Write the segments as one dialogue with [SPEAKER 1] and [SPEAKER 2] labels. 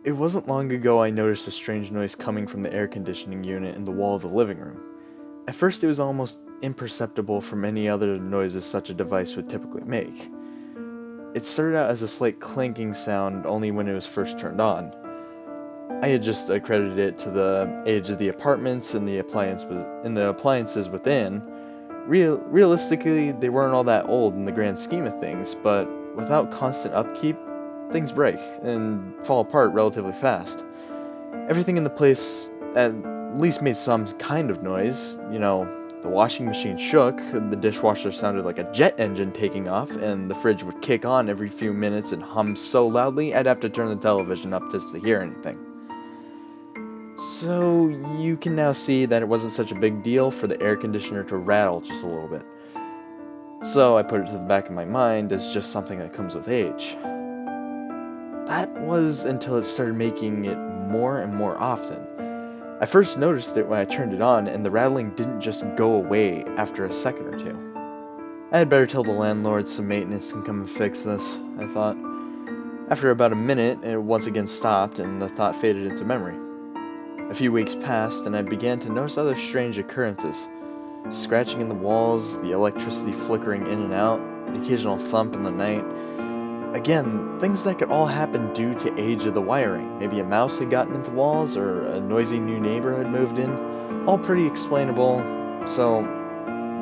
[SPEAKER 1] It wasn't long ago I noticed a strange noise coming from the air conditioning unit in the wall of the living room. At first it was almost imperceptible from any other noises such a device would typically make. It started out as a slight clanking sound only when it was first turned on. I had just accredited it to the age of the apartments and the appliances within. Realistically, they weren't all that old in the grand scheme of things, but without constant upkeep, things break and fall apart relatively fast. Everything in the place at least made some kind of noise. The washing machine shook, the dishwasher sounded like a jet engine taking off, and the fridge would kick on every few minutes and hum so loudly I'd have to turn the television up just to hear anything. So you can now see that it wasn't such a big deal for the air conditioner to rattle just a little bit. So I put it to the back of my mind as just something that comes with age. That was until it started making it more and more often. I first noticed it when I turned it on, and the rattling didn't just go away after a second or two. I had better tell the landlord some maintenance can come and fix this, I thought. After about a minute, it once again stopped, and the thought faded into memory. A few weeks passed, and I began to notice other strange occurrences. Scratching in the walls, the electricity flickering in and out, the occasional thump in the night. Again, things that could all happen due to age of the wiring. Maybe a mouse had gotten into walls, or a noisy new neighbor had moved in. All pretty explainable. So,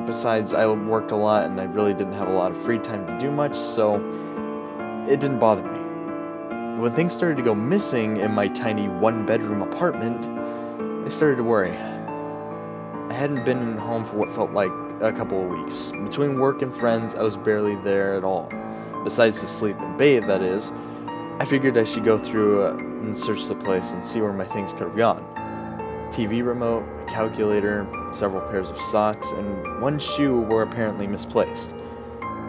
[SPEAKER 1] besides, I worked a lot and I really didn't have a lot of free time to do much, so it didn't bother me. When things started to go missing in my tiny one-bedroom apartment, I started to worry. I hadn't been home for what felt like a couple of weeks. Between work and friends, I was barely there at all. Besides to sleep and bathe, that is. I figured I should go through and search the place and see where my things could have gone. TV remote, a calculator, several pairs of socks, and one shoe were apparently misplaced.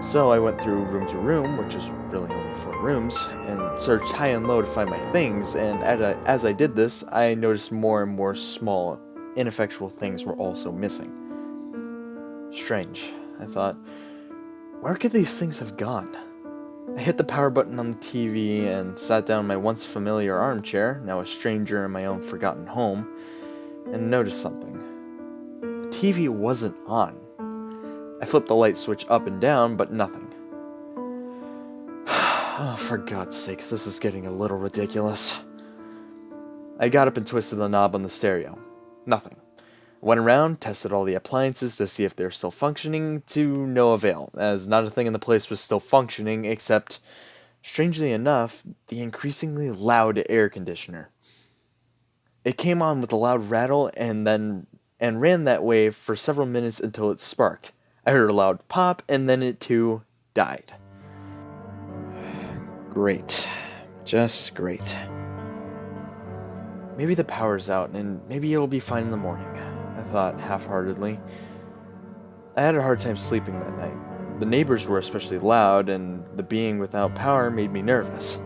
[SPEAKER 1] So I went through room to room, which is really only 4 rooms, and searched high and low to find my things, and as I did this, I noticed more and more small, ineffectual things were also missing. Strange, I thought. Where could these things have gone? I hit the power button on the TV and sat down in my once familiar armchair, now a stranger in my own forgotten home, and noticed something. The TV wasn't on. I flipped the light switch up and down, but nothing. Oh, for God's sakes, this is getting a little ridiculous. I got up and twisted the knob on the stereo. Nothing. Went around, tested all the appliances to see if they were still functioning, to no avail, as not a thing in the place was still functioning except, strangely enough, the increasingly loud air conditioner. It came on with a loud rattle and ran that way for several minutes until it sparked. I heard a loud pop, and then it too died. Great. Just great. Maybe the power's out, and maybe it'll be fine in the morning, I thought half-heartedly. I had a hard time sleeping that night. The neighbors were especially loud, and the being without power made me nervous.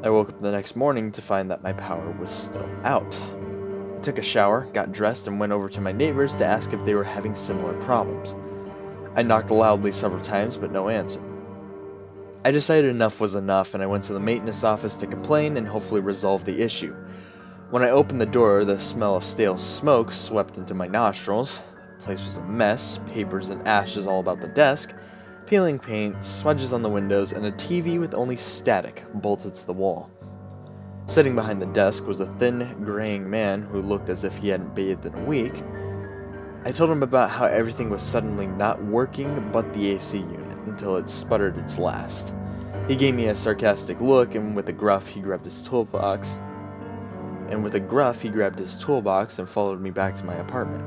[SPEAKER 1] I woke up the next morning to find that my power was still out. I took a shower, got dressed, and went over to my neighbors to ask if they were having similar problems. I knocked loudly several times, but no answer. I decided enough was enough, and I went to the maintenance office to complain and hopefully resolve the issue. When I opened the door, the smell of stale smoke swept into my nostrils. The place was a mess, papers and ashes all about the desk, peeling paint, smudges on the windows, and a TV with only static bolted to the wall. Sitting behind the desk was a thin, graying man who looked as if he hadn't bathed in a week. I told him about how everything was suddenly not working but the AC unit, until it sputtered its last. He gave me a sarcastic look, and with a gruff he grabbed his toolbox and followed me back to my apartment.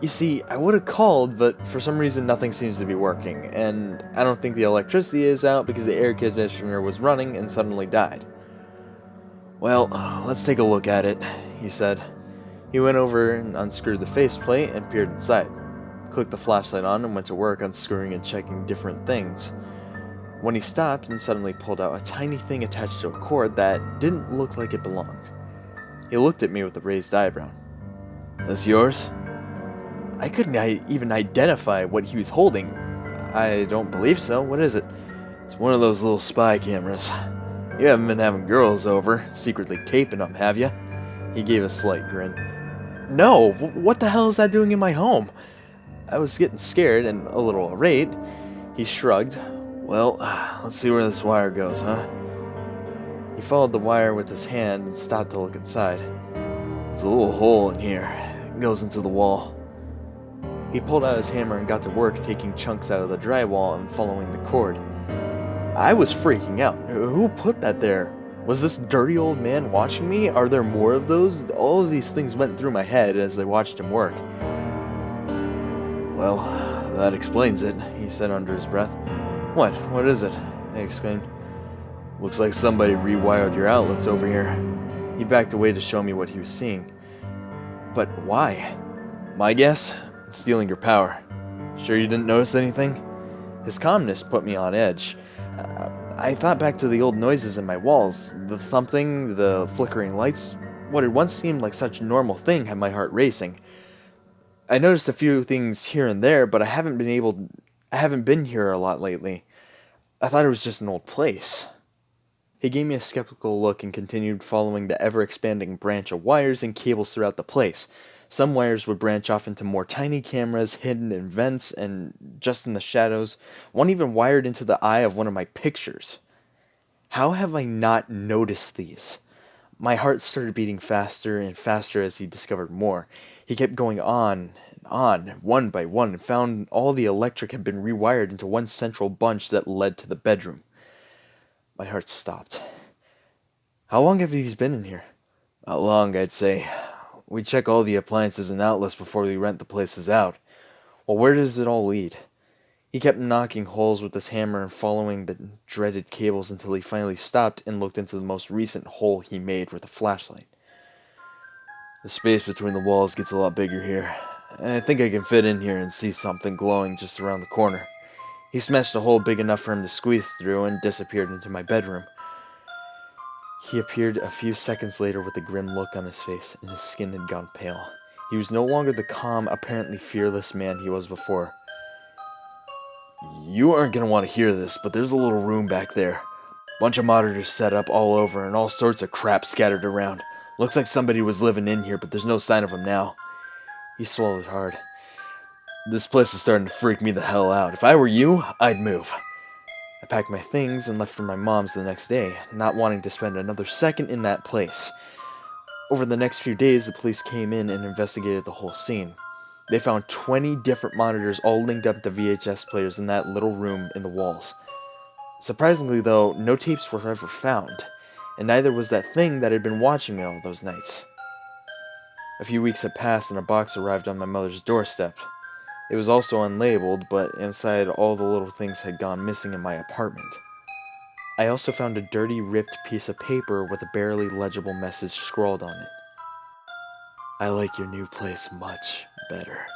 [SPEAKER 1] You see, I would have called, but for some reason nothing seems to be working, and I don't think the electricity is out because the air conditioner was running and suddenly died. Well, let's take a look at it, he said. He went over and unscrewed the faceplate and peered inside. Clicked the flashlight on and went to work unscrewing and checking different things. When he stopped and suddenly pulled out a tiny thing attached to a cord that didn't look like it belonged. He looked at me with a raised eyebrow. "This yours?" I couldn't even identify what he was holding. "I don't believe so. What is it?" "It's one of those little spy cameras." You haven't been having girls over, secretly taping them, have you? He gave a slight grin. No, what the hell is that doing in my home? I was getting scared and a little irate. He shrugged. Well, let's see where this wire goes, huh? He followed the wire with his hand and stopped to look inside. There's a little hole in here. It goes into the wall. He pulled out his hammer and got to work taking chunks out of the drywall and following the cord. I was freaking out. Who put that there? Was this dirty old man watching me? Are there more of those? All of these things went through my head as I watched him work. Well, that explains it, he said under his breath. What? What is it? I exclaimed. Looks like somebody rewired your outlets over here. He backed away to show me what he was seeing. But why? My guess? Stealing your power. Sure you didn't notice anything? His calmness put me on edge. I thought back to the old noises in my walls. The thumping, the flickering lights. What had once seemed like such a normal thing had my heart racing. I noticed a few things here and there, but I haven't been here a lot lately. I thought it was just an old place. He gave me a skeptical look and continued following the ever-expanding branch of wires and cables throughout the place. Some wires would branch off into more tiny cameras hidden in vents and just in the shadows. One even wired into the eye of one of my pictures. How have I not noticed these? My heart started beating faster and faster as he discovered more. He kept going on and on, one by one, and found all the electric had been rewired into one central bunch that led to the bedroom. My heart stopped. How long have these been in here? Not long, I'd say. We check all the appliances and outlets before we rent the places out. Well, where does it all lead? He kept knocking holes with his hammer and following the dreaded cables until he finally stopped and looked into the most recent hole he made with a flashlight. The space between the walls gets a lot bigger here. I think I can fit in here and see something glowing just around the corner. He smashed a hole big enough for him to squeeze through and disappeared into my bedroom. He appeared a few seconds later with a grim look on his face, and his skin had gone pale. He was no longer the calm, apparently fearless man he was before. You aren't going to want to hear this, but there's a little room back there. Bunch of monitors set up all over and all sorts of crap scattered around. Looks like somebody was living in here, but there's no sign of him now. He swallowed hard. This place is starting to freak me the hell out. If I were you, I'd move. I packed my things and left for my mom's the next day, not wanting to spend another second in that place. Over the next few days, the police came in and investigated the whole scene. They found 20 different monitors all linked up to VHS players in that little room in the walls. Surprisingly, though, no tapes were ever found, and neither was that thing that had been watching me all those nights. A few weeks had passed and a box arrived on my mother's doorstep. It was also unlabeled, but inside all the little things had gone missing in my apartment. I also found a dirty, ripped piece of paper with a barely legible message scrawled on it. I like your new place much better.